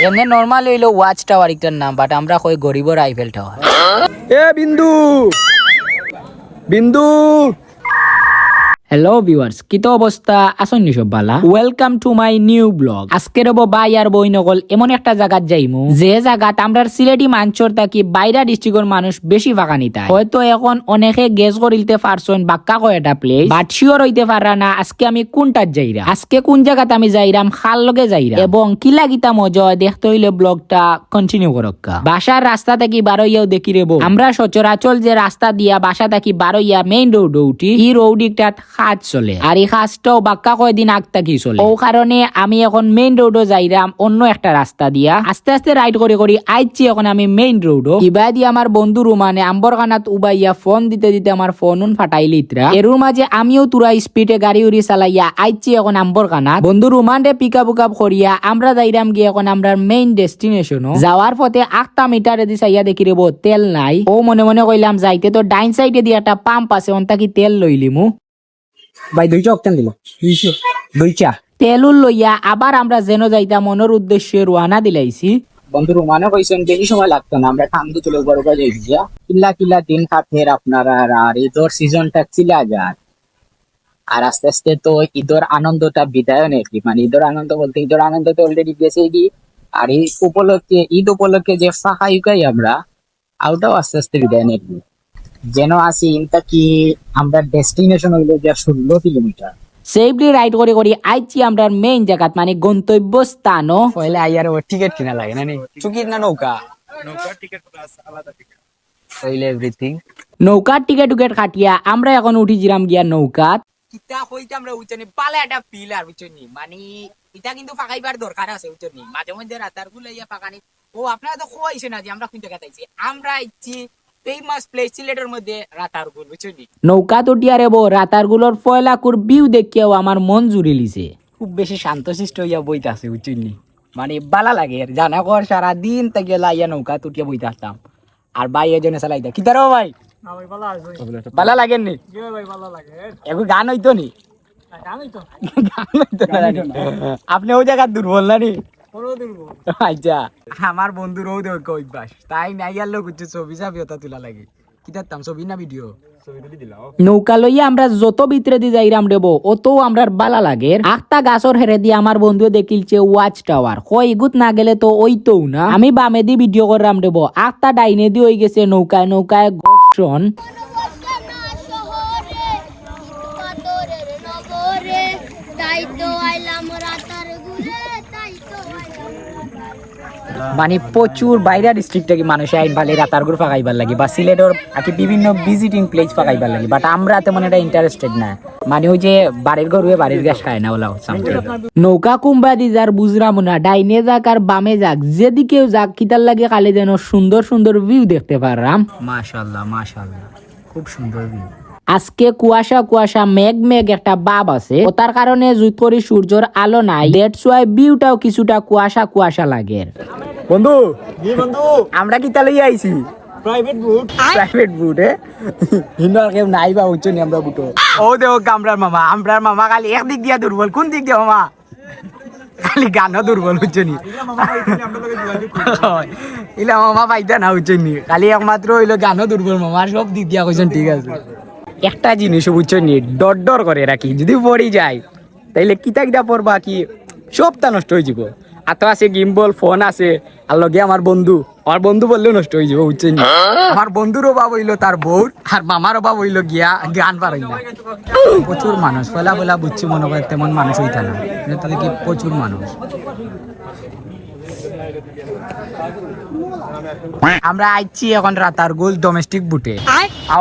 এমনি নর্মাল হইলো watch tower একটার নাম, বাট আমরা কই গরিবর আইফেল টাওয়ার। এ বিন্দু বিন্দু হ্যালো ভিউয়ার্স, কিতো অবস্থা আছেন নি সব বালা? Welcome to my new blog. আজকে রব ভাই আর বই নকল এমন একটা জায়গাত যাইমু যে জায়গাত আমরা সিলেটি মাঞ্চর থাকি বাইরা ডিস্ট্রিক্টের মানুষ বেশি বাগানি তাই। হয়তো এখন অনেকে গেস করিলতে পারছেন বাক্কা কয় এটা প্লেস, বাট শিওর হইতে পারা না আজকে আমি কোনটাত যাইরা, আজকে কোন জায়গাত আমি যাইরাম, খাল লগে যাইরা এবং কি লাগিতা মজা দেখতে হইলে ব্লগটা কন্টিনিউ করক্কা। বাসার রাস্তা থেকে বারোইয়াও দেখি রেবো আমরা সচরাচল যে রাস্তা দিয়া বাসা থাকি বারোইয়া মেইন রোড উঠি, এই রোডিকটাত কাজ চলে আর এই কাজটাও বাক্কা কয়দিন আগ থাকি চলে। ও কারণে আমি এখন মেইন রোডও যাইরাম অন্য একটা রাস্তা দিয়া, আস্তে আস্তে রাইড করে করি আইছি এখন আমি মেইন রোডও। ইবাই দিয়ে আমার বন্ধু রুমানে আম্বরখানাত উবাইয়া ফোন দিতে দিতে আমার ফোন ফাটাইলিত্রা। এর মাঝে আমিও তুরা স্পিডে গাড়ি উড়ি চালাইয়া আইছি এখন আম্বরখানাত। বন্ধু রুমানরে পিকআপ উকাপ করিয়া আমরা যাইরাম গিয়ে এখন আমরা মেইন ডেস্টিনেশনও। যাওয়ার পথে 8টা মিটারে দি চাইয়া দেখি রেবো তেল নাই। ও মনে মনে কইলাম যাইতে তো ডাইন সাইডে দিয়ে একটা পাম্প আছে, অন্তা কি তেল লইলিমু। ভাই 200 অক্টেন দিল 200 তেলুল লইয়া আবার আমরা যেন যাইতাম মনের উদ্দেশ্যে রওনা দিলাইছি। বন্ধু রুমানে কইছেন বেশি সময় লাগতো না, আমরা ঠান্ডা চলে বড় কাজ হইছি যা কিল্লা কিল্লা দিন খাতের আপনারা আর ঈদর সিজনটা চিলা যায়। আর আস্তে আস্তে তো ঈদর আনন্দটা বিদায় নেই, মানে ঈদর আনন্দ বলতে ঈদর আনন্দ তো অলরেডি গেছে কি, আর এই উপলক্ষে ঈদ উপলক্ষে যে ফাঁকা ইউকাই আমরা আউটাও আস্তে আস্তে বিদায় নেই যেন আসি ইনতা কি আমরা ডেস্টিনেশন হইলো যে 16 কিলোমিটার। সেফলি রাইড করে করে আইছি আমরা মেইন জায়গাত মানে গন্তব্য স্থানও। পয়লে আইয়ার ও টিকিট কিনা লাগে না নি, চুকির না নৌকা টিকিট আলাদা টিকিট হইলে এভরিথিং। নৌকার টিকেট উকেট কাটিয়া আমরা এখন উঠিছিলাম গিয়া নৌকাত। কিতা কইতে আমরা উচ্চনি পালে একটা ফিল আর উচ্চনি মানে এটা কিন্তু ফাঁকাইবার দরকার আছে উচ্চনি মাঝে মধ্যে রাতার গুলাইয়া ফাঁকানি। ও আপনারা তো কইছে না যে আমরা কোন জায়গাতে আইছি, আমরা আইছি ফেমাস প্লেস সিলেটের মধ্যে রাতারগুল উচ্চনি। নৌকাত উঠিয়া রেবো রাতারগুলোর ফয়লাকুর ভিউ দেখিয়াও আমার মন জুড়ে লিছে। খুব বেশি শান্তশিষ্ট হইয়া বইতাছে উচিনি, মানে বালা লাগে জানা কর সারাদিন থেকে লাইয়া নৌকা তুটিয়া বইতে আসতাম আর ভাই এজনে চালাইতা কি তারও ভাই বালা লাগেন নি এখন গান হইতো নি আপনি ওই জায়গার দুর্বল না নি? আচ্ছা আমার বন্ধুর ও দেখো অভ্যাস তাই নাই আর লোক হচ্ছে ছবি চাবি ওটা তোলা লাগে কি দেখতাম ছবি না ভিডিও নৌকা লইয়া আমরা যত ভিতরে দিয়ে যাইরাম রেবো অত আমরা বালা লাগে। 8টা গাছর হেরে দিয়ে আমার বন্ধু দেখিলছে ওয়াচ টাওয়ার, কই ইগুত না গেলে তো ওইতও না। আমি বামে দিয়ে ভিডিও করলাম রেবো, 8টা ডাইনে দিয়ে হয়ে গেছে নৌকায় নৌকায় ঘর্ষণ। মানে প্রচুর বাইরা ডিস্ট্রিক্ট থেকে মানুষ আইন ভালে রাতারগুল ফাঁকাইবার লাগে বা সিলেটের আকি বিভিন্ন ভিজিটিং প্লেস ফাঁকাইবার লাগে, বাট আমরা তেমন এটা ইন্টারেস্টেড না, মানে ওই যে বাড়ির ঘর হয়ে বাড়ির গ্যাস খায় না ওলা সামথিং। নৌকা কুম্বা দি যার বুঝরাম না, ডাইনে যাক আর বামে যাক যেদিকেও যাক কিতার লাগে কালে যেন সুন্দর সুন্দর ভিউ দেখতে পারলাম। মাশাআল্লাহ মাশাআল্লাহ খুব সুন্দর ভিউ। আজকে কুয়াশা কুয়াশা মেঘ মেঘ একটা ভাব আছে, ও তার কারণে জুত করি সূর্যের আলো নাই, দ্যাটস ওয়াই ভিউটাও কিছুটা কুয়াশা কুয়াশা লাগে। বন্ধু আমরা কি তাহলে আইছি প্রাইভেট বুট হিন্দু কেউ নাই বা উচ্চ নি আমরা বুটো। ও দেখো আমরার মামা খালি একদিক দিয়া দুর্বল, কোন দিক দিয়া মামা খালি গানও দুর্বল উচ্চ নি ইলা মামা পাইতা না উচ্চ নি খালি একমাত্র হইলো গানও দুর্বল, মামা সব দিক দিয়া কইছেন ঠিক আছে। একটা জিনিস বুঝছো নি ডর ডর করে রাখি, যদি পড়ি যায় তাইলে কিতা কিতা পড়বা কি সবটা নষ্ট হয়ে যাব। আর তো আছে গিম্বল ফোন আছে আর লগে আমার বন্ধু বললেও নষ্ট হয়ে যাবে বুঝছেন। আমার বন্ধুর অভাব হইলো তার বউ আর মামার অভাব হইলো গিয়া গান পারই না। প্রচুর মানুষ ফেলা ফেলা বুঝছি মনে করে তেমন মানুষ হইতা না, তাদের কি প্রচুর মানুষ। আমরা আইছি এখন রাতারগুল ডোমেস্টিক বুটে,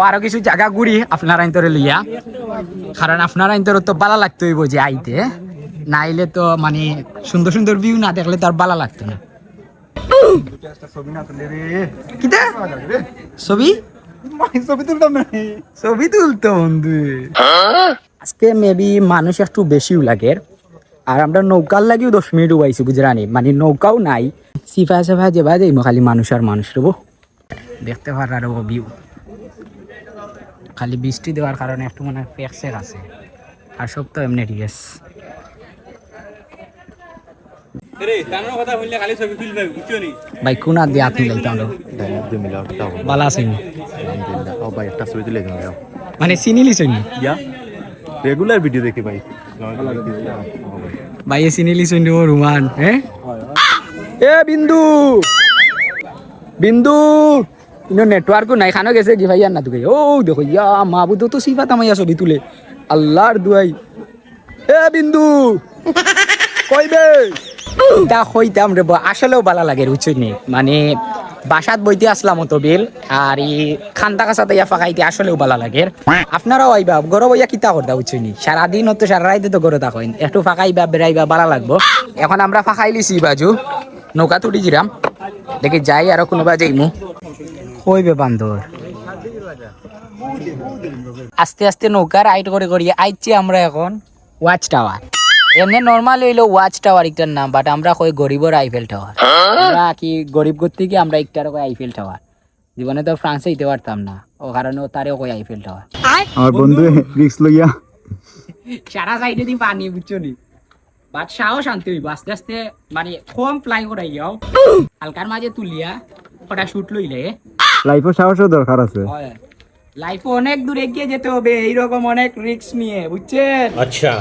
আরো কিছু জায়গা ঘুরি আপনারা আইন্তরে লইয়া, কারণ আপনারা আইন্তরে তো ভালো লাগতে হইব যে আইতে, না আইলে তো মানে সুন্দর সুন্দর ভিউ না দেখলে তার ভালো লাগতো না। ছবি তুলতো বন্ধু আজকে মেবি মানুষ একটু বেশিও লাগে, আর আমরা নৌকার লাগিও 10 মিনিট উবাইছি বুঝরানি, মানে নৌকাও নাই সিফা সাফা যেবা যাইমো খালি মানুষ আর মানুষ রবো দেখতে পারার ভিউ। খালি বৃষ্টি দেওয়ার কারণে একটু মনে হয় ফেকসেক আছে, আর সব তো এমনি ঠিক আছে। ভাই কোন হাত দিয়ে হাত মিলাইতাম বালা আছেন ভাই একটা ছবি তুলে দিন মানে চিনি লিছেন রেগুলার ভিডিও দেখি ভাই ভাই এ চিনি লিছেন ও রুমান হ্যাঁ এ বিন্দু বিন্দু ইনো নেটওয়ার্ক নাই খানো গেছে কি ভাই আর না তুই ও দেখো ইয়া মাহবুদ তো সিফাত আমাইয়া ছবি তুলে আল্লাহর দুয়াই এ বিন্দু কইবে তা কইতাম রে আসলেও ভালো লাগে বুঝছনি মানে বাসাত বইতে আসলাম তো বিল আর এই খান্তা কাছাতে ইয়া ফাঁকাইতে আসলেও ভালো লাগে আপনারাও আইবা গরো বইয়া কিতা করতা বুঝছনি সারাদিন হতো সারা রাইতে তো গরো থাকেন একটু ফাঁকাইবা বেড়াইবা ভালো লাগবো এখন আমরা ফাঁকাই লিছি বাজু নৌকা তুটি জিরাম দেখি যাই আর কোনোবা যাইমু কইবে বান্দর আস্তে আস্তে নৌকা রাইড করে করিয়ে আইছি আমরা এখন ওয়াচ টাওয়ার এমনি নর্মাল হইলো ওয়াচ টাওয়ার একটার নাম বাট আমরা কই গরিবর আইফেল টাওয়ার আমরা কি গরিব করতে কি আমরা একটার কই আইফেল টাওয়ার জীবনে তো ফ্রান্সে যেতে পারতাম না ও কারণে তারেও কই আইফেল টাওয়ার আমার বন্ধু রিক্স লইয়া সারা সাইডে দি পানি বুঝছনি বাট সাহস শান্তি হইব আস্তে আস্তে মানে কম ফ্লাই করাই যাও হালকার মাঝে তুলিয়া ওটা শুট লইলে লাইফে সাহসের দরকার আছে লাইফে অনেক দূর এগিয়ে যেতে হবে এইরকম অনেক রিস্ক নিয়ে বুঝছেন अच्छा